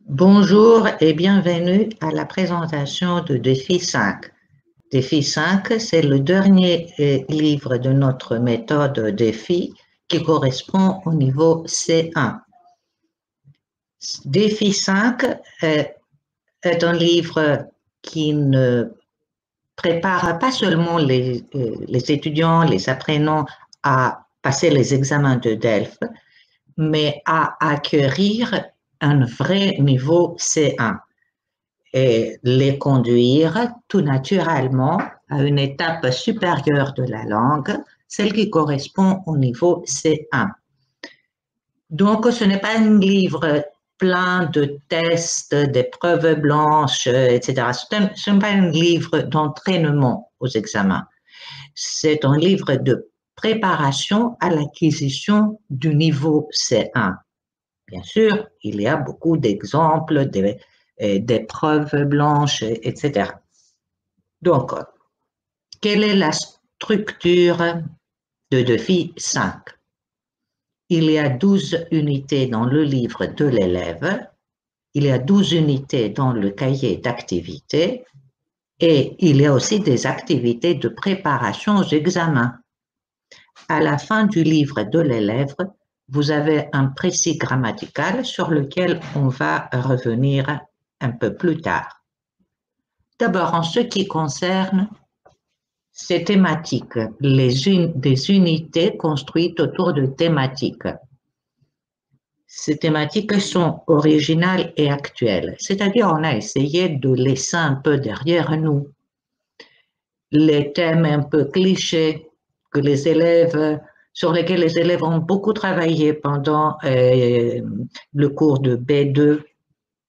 Bonjour et bienvenue à la présentation de Défi 5. Défi 5, c'est le dernier livre de notre méthode défi qui correspond au niveau C1. Défi 5 est un livre qui ne prépare pas seulement les étudiants, les apprenants à passer les examens de DELF, mais à acquérir un vrai niveau C1 et les conduire tout naturellement à une étape supérieure de la langue, celle qui correspond au niveau C1. Donc, ce n'est pas un livre plein de tests, d'épreuves blanches, etc. Ce n'est pas un livre d'entraînement aux examens. C'est un livre de préparation à l'acquisition du niveau C1. Bien sûr, il y a beaucoup d'exemples d'épreuves blanches, etc. Donc, quelle est la structure de Défi 5? Il y a 12 unités dans le livre de l'élève, il y a 12 unités dans le cahier d'activités et il y a aussi des activités de préparation aux examens. À la fin du livre de l'élève, vous avez un précis grammatical sur lequel on va revenir un peu plus tard. D'abord, en ce qui concerne ces thématiques, des unités construites autour de thématiques. Ces thématiques sont originales et actuelles, c'est-à-dire on a essayé de laisser un peu derrière nous les thèmes un peu clichés sur lesquels les élèves ont beaucoup travaillé pendant le cours de B2.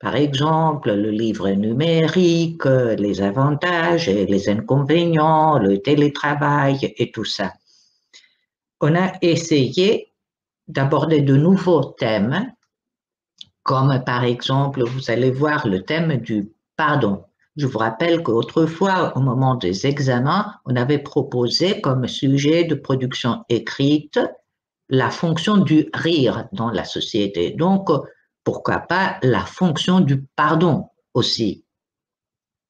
Par exemple, le livre numérique, les avantages et les inconvénients, le télétravail et tout ça. On a essayé d'aborder de nouveaux thèmes, comme par exemple, vous allez voir le thème du pardon. Je vous rappelle qu'autrefois, au moment des examens, on avait proposé comme sujet de production écrite la fonction du rire dans la société. Donc, pourquoi pas la fonction du pardon aussi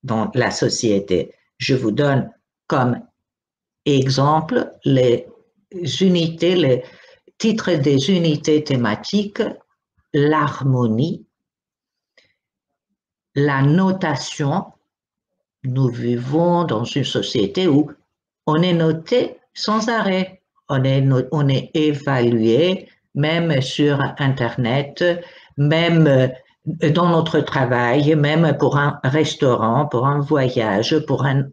dans la société. Je vous donne comme exemple les unités, les titres des unités thématiques, l'harmonie, la notation. Nous vivons dans une société où on est noté sans arrêt, on est évalué, même sur Internet, même dans notre travail, même pour un restaurant, pour un voyage, pour un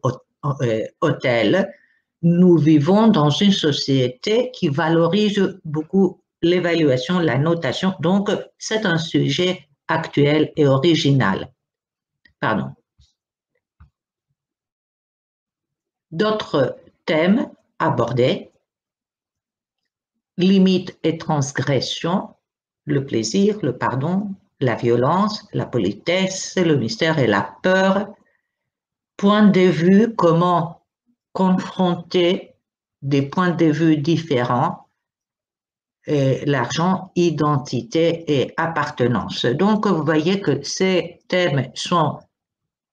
hôtel. Nous vivons dans une société qui valorise beaucoup l'évaluation, la notation. Donc, c'est un sujet actuel et original. Pardon. D'autres thèmes abordés, limites et transgressions, le plaisir, le pardon, la violence, la politesse, le mystère et la peur, point de vue, comment confronter des points de vue différents, l'argent, identité et appartenance. Donc, vous voyez que ces thèmes sont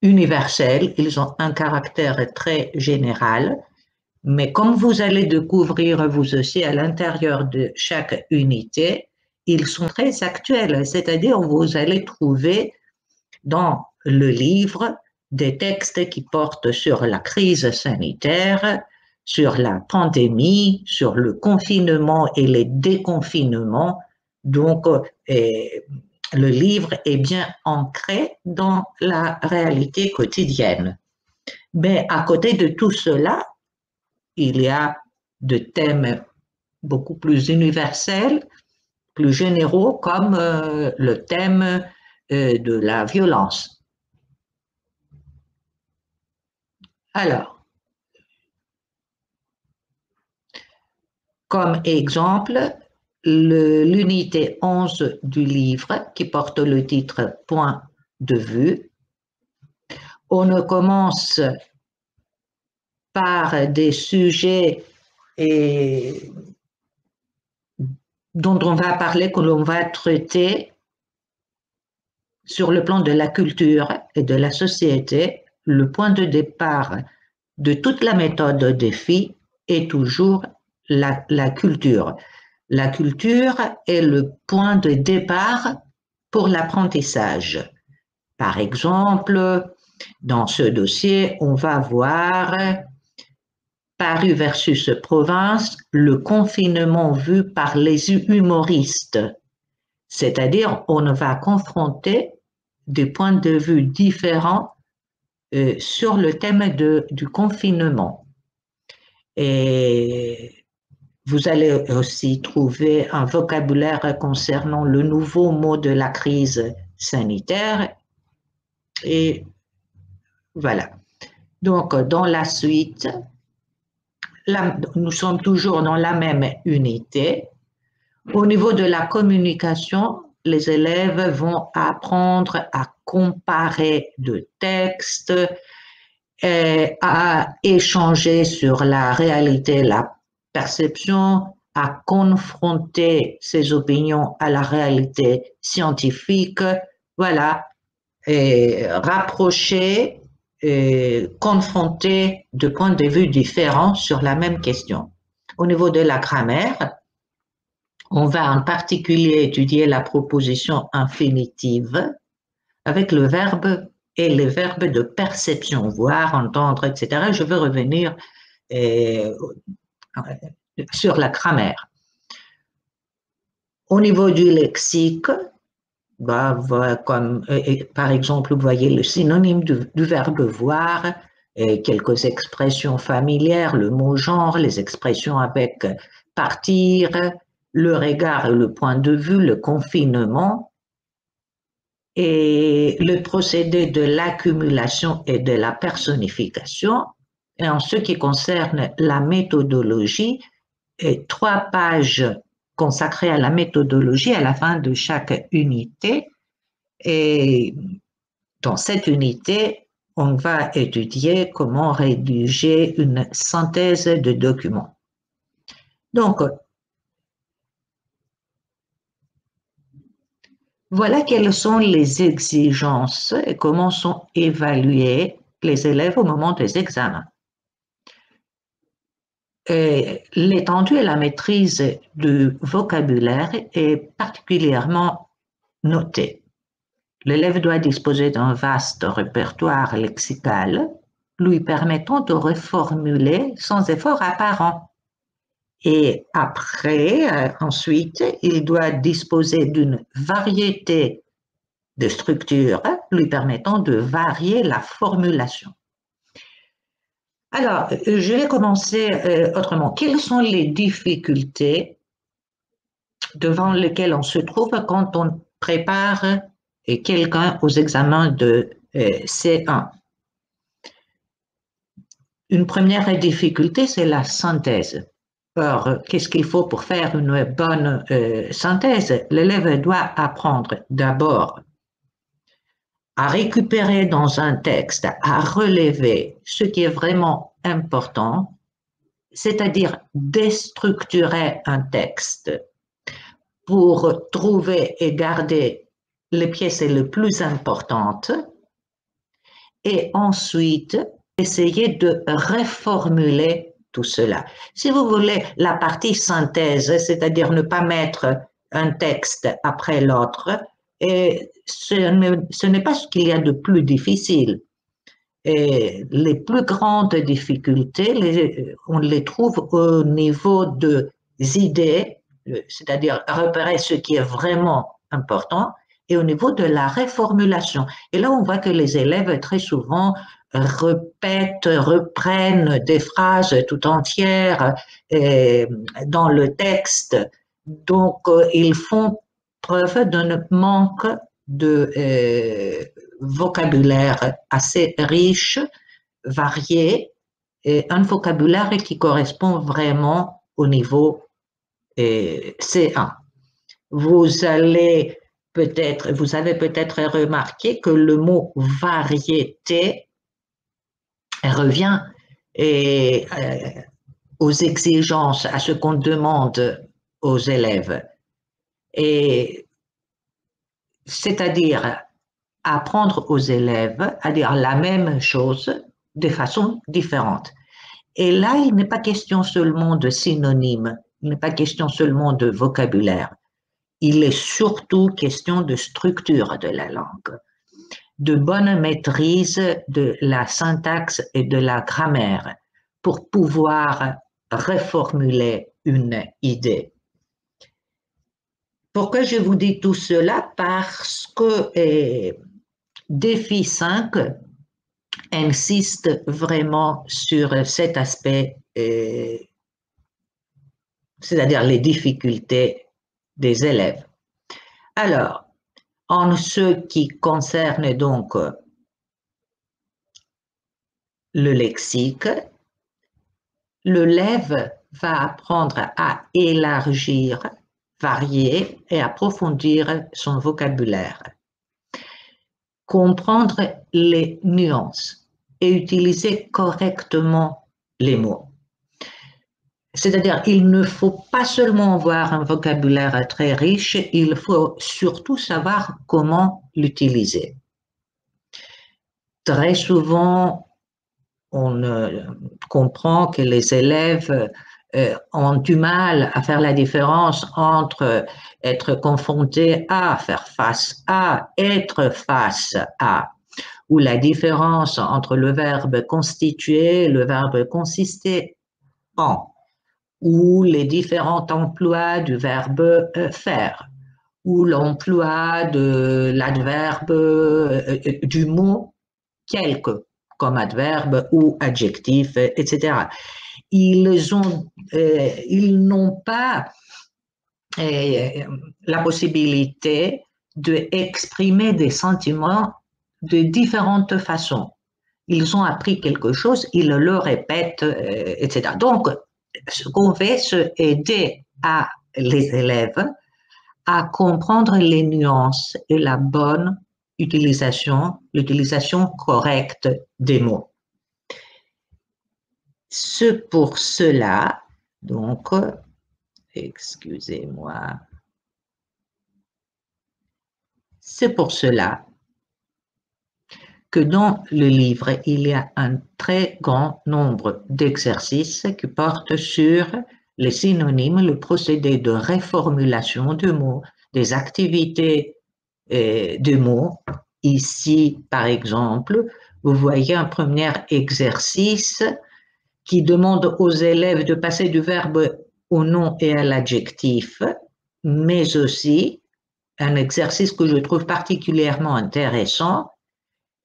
universels, ils ont un caractère très général, mais comme vous allez découvrir vous aussi à l'intérieur de chaque unité, ils sont très actuels, c'est-à-dire vous allez trouver dans le livre des textes qui portent sur la crise sanitaire, sur la pandémie, sur le confinement et les déconfinements. Donc, le livre est bien ancré dans la réalité quotidienne. Mais à côté de tout cela, il y a des thèmes beaucoup plus universels, plus généraux, comme le thème de la violence. Alors, comme exemple, l'unité 11 du livre qui porte le titre « Point de vue ». On commence par des sujets dont on va parler, que l'on va traiter sur le plan de la culture et de la société, le point de départ de toute la méthode défi est toujours la culture. La culture est le point de départ pour l'apprentissage. Par exemple, dans ce dossier, on va voir Paris versus province, le confinement vu par les humoristes. C'est-à-dire, on va confronter des points de vue différents sur le thème du confinement. Et vous allez aussi trouver un vocabulaire concernant le nouveau mot de la crise sanitaire. Et voilà. Donc, dans la suite, nous sommes toujours dans la même unité. Au niveau de la communication, les élèves vont apprendre à comparer de textes, à échanger sur la réalité, la perception, à confronter ses opinions à la réalité scientifique, voilà, et rapprocher, et confronter de points de vue différents sur la même question. Au niveau de la grammaire, on va en particulier étudier la proposition infinitive avec le verbe et les verbes de perception, voir, entendre, etc. Je veux revenir sur la grammaire. Au niveau du lexique, comme par exemple, vous voyez le synonyme du verbe voir, et quelques expressions familières, le mot genre, les expressions avec partir, le regard et le point de vue, le confinement, et le procédé de l'accumulation et de la personnification. Et en ce qui concerne la méthodologie, 3 pages consacrées à la méthodologie à la fin de chaque unité. Et dans cette unité, on va étudier comment rédiger une synthèse de documents. Donc, voilà quelles sont les exigences et comment sont évalués les élèves au moment des examens. L'étendue et la maîtrise du vocabulaire est particulièrement notée. L'élève doit disposer d'un vaste répertoire lexical lui permettant de reformuler sans effort apparent. Et après, ensuite, il doit disposer d'une variété de structures lui permettant de varier la formulation. Alors, je vais commencer autrement. Quelles sont les difficultés devant lesquelles on se trouve quand on prépare quelqu'un aux examens de C1? Une première difficulté, c'est la synthèse. Or, qu'est-ce qu'il faut pour faire une bonne synthèse? L'élève doit apprendre d'abord à récupérer dans un texte, à relever ce qui est vraiment important, c'est-à-dire déstructurer un texte pour trouver et garder les pièces les plus importantes et ensuite essayer de reformuler tout cela. Si vous voulez, la partie synthèse, c'est-à-dire ne pas mettre un texte après l'autre, et ce n'est pas ce qu'il y a de plus difficile. Et les plus grandes difficultés, on les trouve au niveau des idées, c'est-à-dire repérer ce qui est vraiment important, et au niveau de la reformulation. Et là, on voit que les élèves, très souvent, répètent, reprennent des phrases tout entières dans le texte. Donc, ils font preuve d'un manque de vocabulaire assez riche, varié, et un vocabulaire qui correspond vraiment au niveau C1. Vous avez peut-être remarqué que le mot variété revient aux exigences, à ce qu'on demande aux élèves. Et c'est-à-dire apprendre aux élèves à dire la même chose de façon différente. Et là, il n'est pas question seulement de synonymes, il n'est pas question seulement de vocabulaire. Il est surtout question de structure de la langue, de bonne maîtrise de la syntaxe et de la grammaire pour pouvoir reformuler une idée. Pourquoi je vous dis tout cela? Parce que Défi 5 insiste vraiment sur cet aspect, c'est-à-dire les difficultés des élèves. Alors, en ce qui concerne donc le lexique, l'élève va apprendre à élargir, varier et approfondir son vocabulaire, comprendre les nuances et utiliser correctement les mots. C'est-à-dire, il ne faut pas seulement avoir un vocabulaire très riche, il faut surtout savoir comment l'utiliser. Très souvent, on comprend que les élèves ont du mal à faire la différence entre être confronté à, faire face à, être face à, ou la différence entre le verbe constituer et le verbe consister en, ou les différents emplois du verbe faire, ou l'emploi de l'adverbe du mot quelque comme adverbe ou adjectif, etc. Ils n'ont pas la possibilité d'exprimer des sentiments de différentes façons. Ils ont appris quelque chose, ils le répètent, etc. Donc, ce qu'on fait, c'est aider les élèves à comprendre les nuances et la bonne l'utilisation correcte des mots. C'est pour cela, donc, excusez-moi, c'est pour cela que dans le livre, il y a un très grand nombre d'exercices qui portent sur les synonymes, le procédé de reformulation de mots, des activités de mots. Ici, par exemple, vous voyez un premier exercice qui demande aux élèves de passer du verbe au nom et à l'adjectif, mais aussi un exercice que je trouve particulièrement intéressant,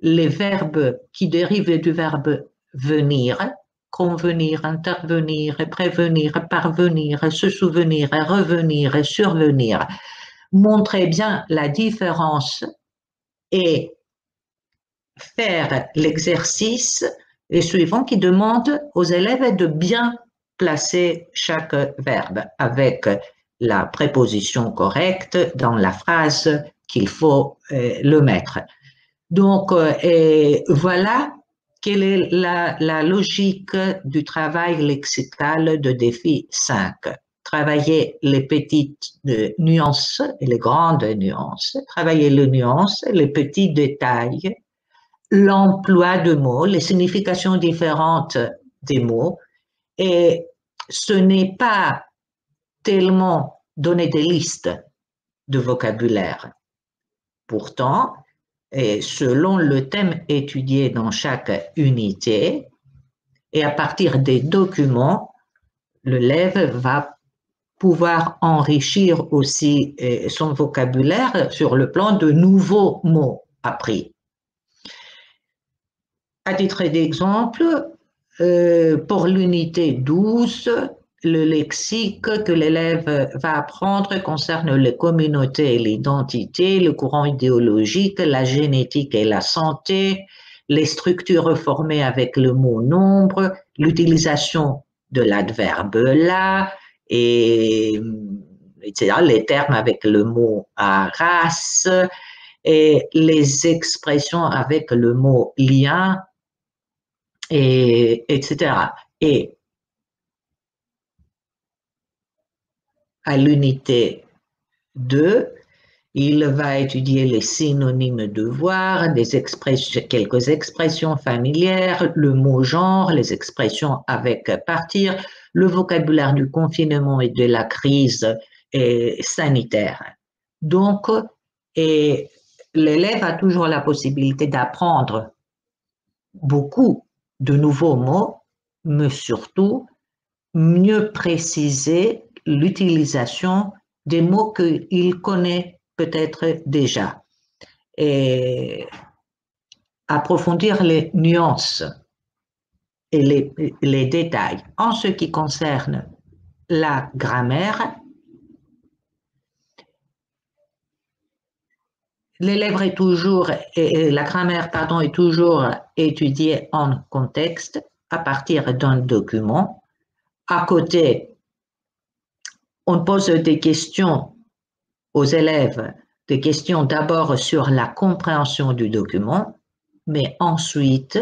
les verbes qui dérivent du verbe venir, convenir, intervenir, prévenir, parvenir, se souvenir, revenir, survenir, montrer bien la différence et faire l'exercice suivant qui demande aux élèves de bien placer chaque verbe avec la préposition correcte dans la phrase qu'il faut le mettre. Donc, voilà quelle est la logique du travail lexical de défi 5. Travailler les petites nuances et les grandes nuances, travailler les nuances, les petits détails, l'emploi de mots, les significations différentes des mots. Et ce n'est pas tellement donner des listes de vocabulaire. Pourtant, et selon le thème étudié dans chaque unité, et à partir des documents, l'élève va pouvoir enrichir aussi son vocabulaire sur le plan de nouveaux mots appris. À titre d'exemple, pour l'unité 12, le lexique que l'élève va apprendre concerne les communautés et l'identité, le courant idéologique, la génétique et la santé, les structures formées avec le mot nombre, l'utilisation de l'adverbe là, et, etc., les termes avec le mot race, et les expressions avec le mot lien, etc. Et à l'unité 2, Il va étudier les synonymes de devoir, quelques expressions familières, le mot genre, les expressions avec partir, le vocabulaire du confinement et de la crise sanitaire. Donc, l'élève a toujours la possibilité d'apprendre beaucoup de nouveaux mots, mais surtout mieux préciser l'utilisation des mots qu'il connaît peut-être déjà et approfondir les nuances et les détails. En ce qui concerne la grammaire, l'élève est toujours, la grammaire, pardon, est toujours étudiée en contexte à partir d'un document. À côté, on pose des questions aux élèves, des questions d'abord sur la compréhension du document, mais ensuite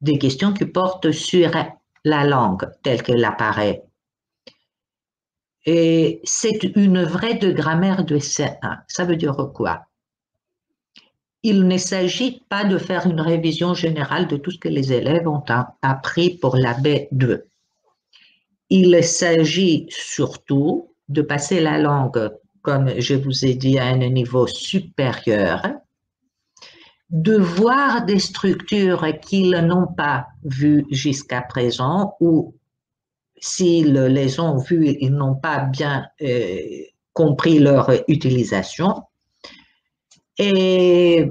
des questions qui portent sur la langue telle qu'elle apparaît. Et c'est une vraie de grammaire de C1. Ça veut dire quoi? Il ne s'agit pas de faire une révision générale de tout ce que les élèves ont appris pour la B2. Il s'agit surtout de passer la langue, comme je vous ai dit, à un niveau supérieur, de voir des structures qu'ils n'ont pas vues jusqu'à présent ou s'ils les ont vues, ils n'ont pas bien compris leur utilisation. Mais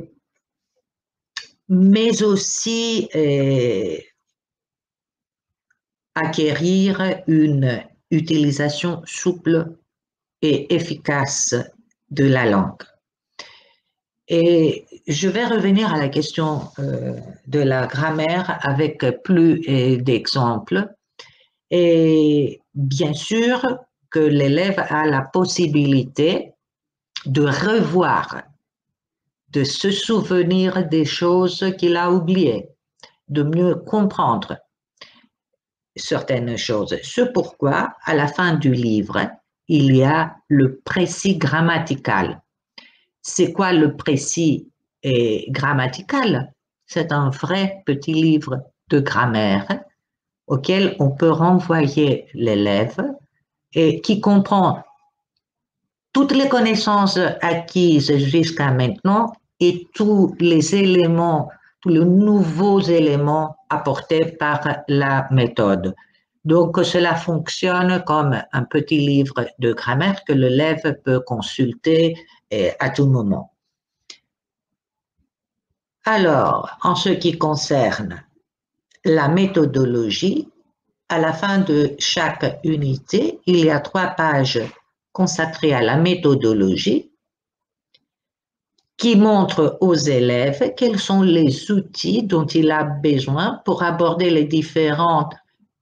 aussi acquérir une utilisation souple et efficace de la langue. Et je vais revenir à la question de la grammaire avec plus d'exemples. Et bien sûr que l'élève a la possibilité de revoir, de se souvenir des choses qu'il a oubliées, de mieux comprendre certaines choses. C'est pourquoi, à la fin du livre, il y a le précis grammatical. C'est quoi le précis grammatical? C'est un vrai petit livre de grammaire auquel on peut renvoyer l'élève et qui comprend toutes les connaissances acquises jusqu'à maintenant et tous les éléments, tous les nouveaux éléments apportés par la méthode. Donc, cela fonctionne comme un petit livre de grammaire que l'élève peut consulter à tout moment. Alors, en ce qui concerne la méthodologie, à la fin de chaque unité, il y a 3 pages consacrées à la méthodologie qui montrent aux élèves quels sont les outils dont il a besoin pour aborder les différents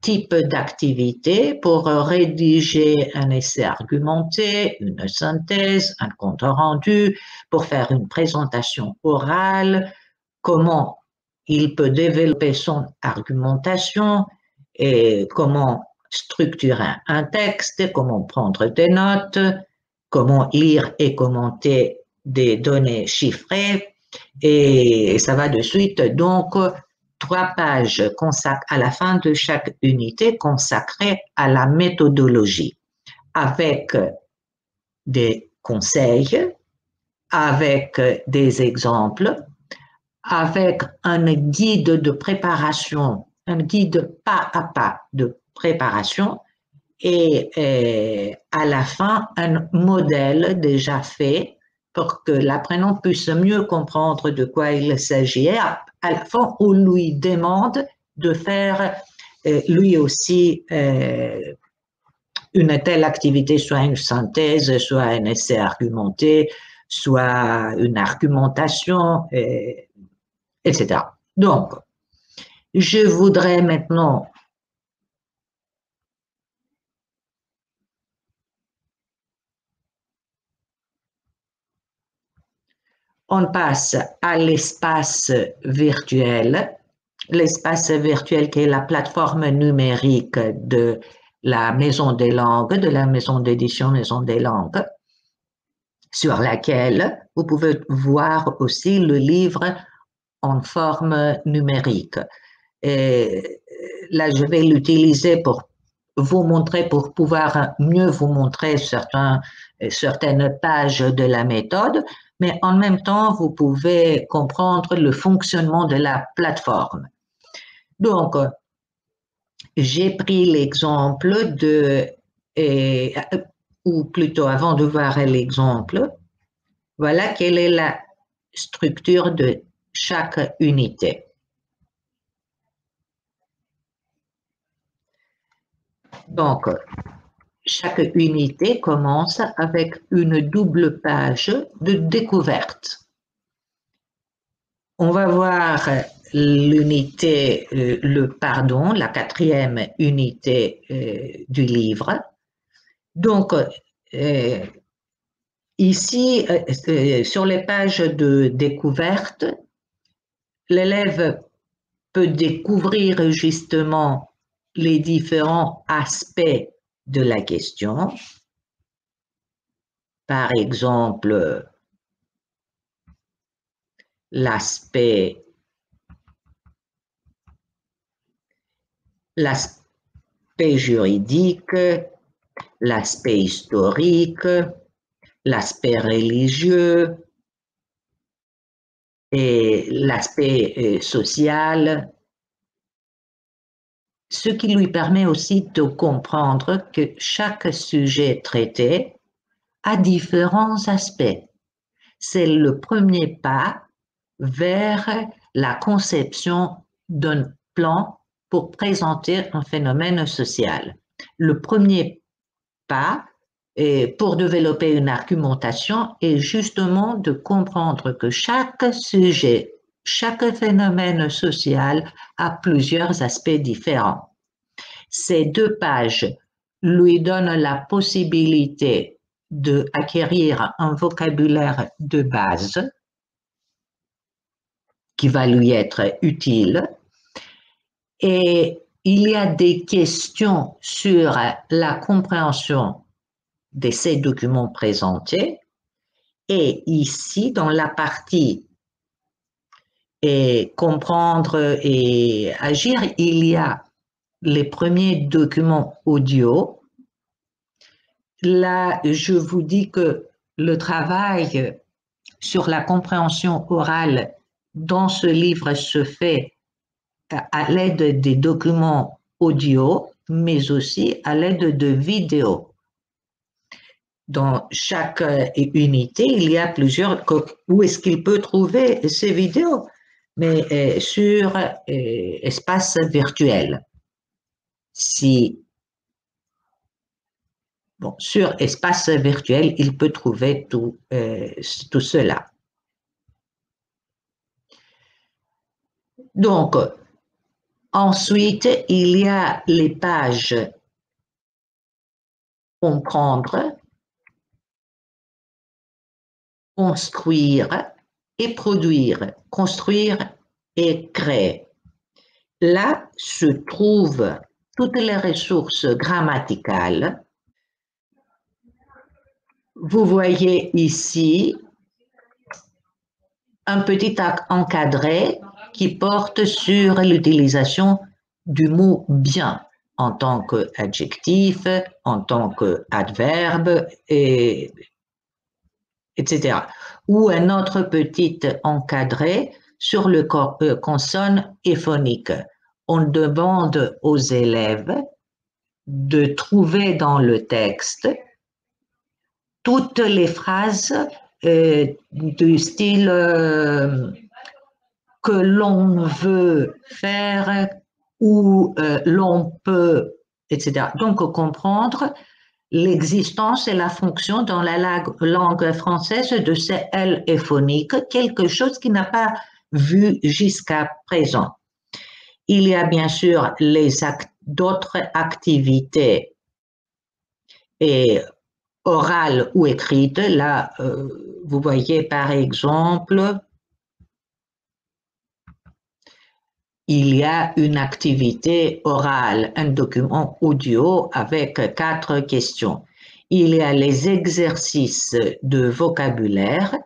types d'activités, pour rédiger un essai argumenté, une synthèse, un compte rendu, pour faire une présentation orale, comment il peut développer son argumentation et comment structurer un texte, comment prendre des notes, comment lire et commenter des données chiffrées et ça va de suite. Donc, 3 pages à la fin de chaque unité consacrées à la méthodologie avec des conseils, avec des exemples, avec un guide de préparation, un guide pas à pas de préparation et à la fin, un modèle déjà fait pour que l'apprenant puisse mieux comprendre de quoi il s'agit. Et à la fin, on lui demande de faire lui aussi une telle activité, soit une synthèse, soit un essai argumenté, soit une argumentation, etc. Donc, je voudrais maintenant on passe à l'espace virtuel qui est la plateforme numérique de la Maison des langues, de la maison d'édition Maison des langues. sur laquelle vous pouvez voir aussi le livre en forme numérique. Et là, je vais l'utiliser pour vous montrer, pour pouvoir mieux vous montrer certaines pages de la méthode, mais en même temps, vous pouvez comprendre le fonctionnement de la plateforme. Donc, j'ai pris l'exemple ou plutôt avant de voir l'exemple, voilà quelle est la structure de chaque unité. Donc, chaque unité commence avec une double page de découverte. On va voir l'unité, la quatrième unité du livre. Donc, ici, sur les pages de découverte, l'élève peut découvrir justement les différents aspects de la question. Par exemple, l'aspect juridique, l'aspect historique, l'aspect religieux et l'aspect social, ce qui lui permet aussi de comprendre que chaque sujet traité a différents aspects. C'est le premier pas vers la conception d'un plan pour présenter un phénomène social. Le premier pas pour développer une argumentation est justement de comprendre que chaque sujet, chaque phénomène social a plusieurs aspects différents. Ces deux pages lui donnent la possibilité d'acquérir un vocabulaire de base qui va lui être utile. Et il y a des questions sur la compréhension de ces documents présentés. Et ici, dans la partie comprendre et agir, il y a les premiers documents audio. Là, je vous dis que le travail sur la compréhension orale dans ce livre se fait à l'aide des documents audio, mais aussi à l'aide de vidéos. Dans chaque unité, il y a plusieurs. Où est-ce qu'il peut trouver ces vidéos? Mais sur espace virtuel. Sur espace virtuel, il peut trouver tout cela. Donc, ensuite, il y a les pages comprendre, construire et produire, construire et créer. Là se trouvent toutes les ressources grammaticales. Vous voyez ici un petit encadré qui porte sur l'utilisation du mot bien en tant qu'adjectif, en tant qu'adverbe, etc. Ou un autre petit encadré sur le consonne et phonique. On demande aux élèves de trouver dans le texte toutes les phrases du style que l'on veut faire ou l'on peut, etc. Donc, comprendre l'existence et la fonction dans la langue française de ces L phoniques, quelque chose qui n'a pas vu jusqu'à présent. Il y a bien sûr d'autres activités orales ou écrites. Là, vous voyez par exemple, il y a une activité orale, un document audio avec 4 questions. il y a les exercices de vocabulaire.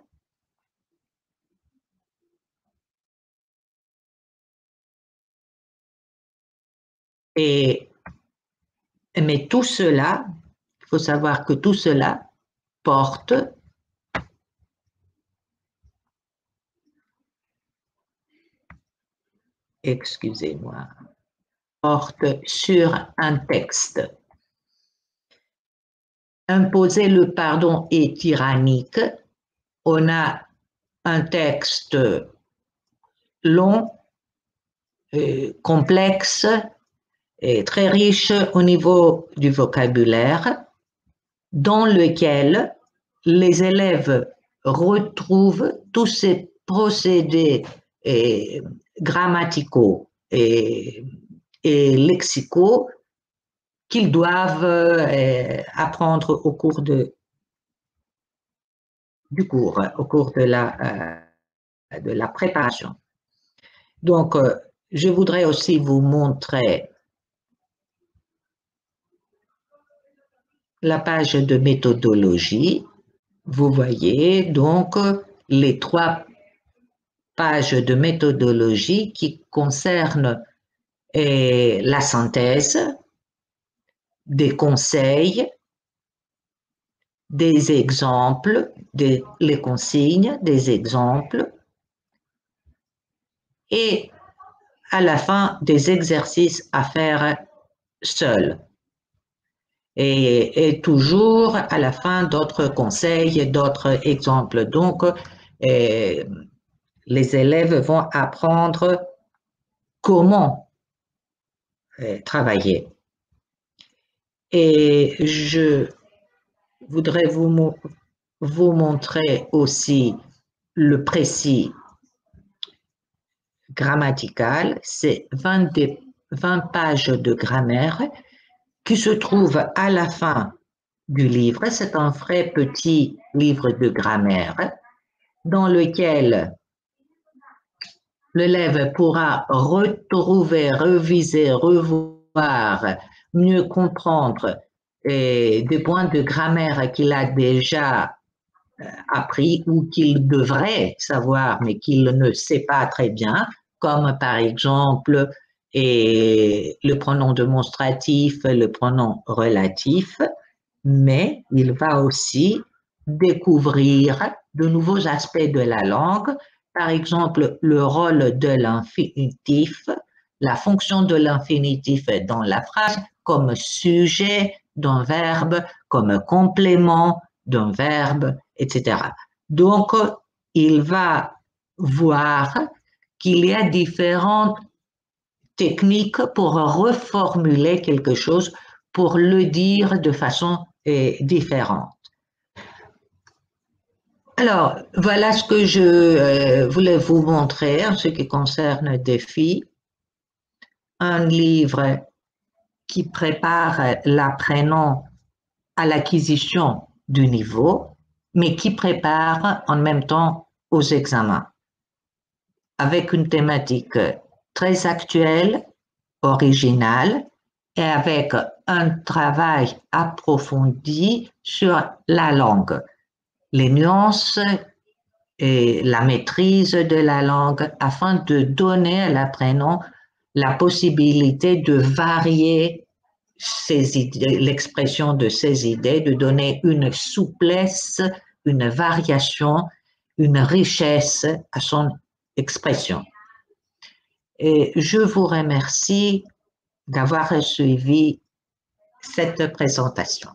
Mais tout cela, il faut savoir que tout cela porte excusez-moi, porte sur un texte. Imposer le pardon est tyrannique. On a un texte long, complexe et très riche au niveau du vocabulaire, dans lequel les élèves retrouvent tous ces procédés grammaticaux et lexicaux qu'ils doivent apprendre au cours du cours, au cours de la préparation. Donc, je voudrais aussi vous montrer la page de méthodologie. Vous voyez donc les 3 pages de méthodologie qui concernent la synthèse, des conseils, des exemples, les consignes, des exemples, et à la fin des exercices à faire seul. Et toujours à la fin d'autres conseils, d'autres exemples. Donc, les élèves vont apprendre comment travailler. Et je voudrais vous montrer aussi le précis grammatical. C'est 20 pages de grammaire qui se trouve à la fin du livre. C'est un vrai petit livre de grammaire dans lequel l'élève pourra retrouver, reviser, revoir, mieux comprendre des points de grammaire qu'il a déjà appris ou qu'il devrait savoir mais qu'il ne sait pas très bien, comme par exemple le pronom démonstratif, le pronom relatif, mais il va aussi découvrir de nouveaux aspects de la langue, par exemple le rôle de l'infinitif, la fonction de l'infinitif dans la phrase comme sujet d'un verbe, comme complément d'un verbe, etc. Donc, il va voir qu'il y a différentes techniques pour reformuler quelque chose, pour le dire de façon différente. Alors, voilà ce que je voulais vous montrer en ce qui concerne Défi. Un livre qui prépare l'apprenant à l'acquisition du niveau, mais qui prépare en même temps aux examens, avec une thématique très actuelle, originale, et avec un travail approfondi sur la langue, les nuances et la maîtrise de la langue, afin de donner à l'apprenant la possibilité de varier ses idées, l'expression de ses idées, de donner une souplesse, une variation, une richesse à son expression. Et je vous remercie d'avoir suivi cette présentation.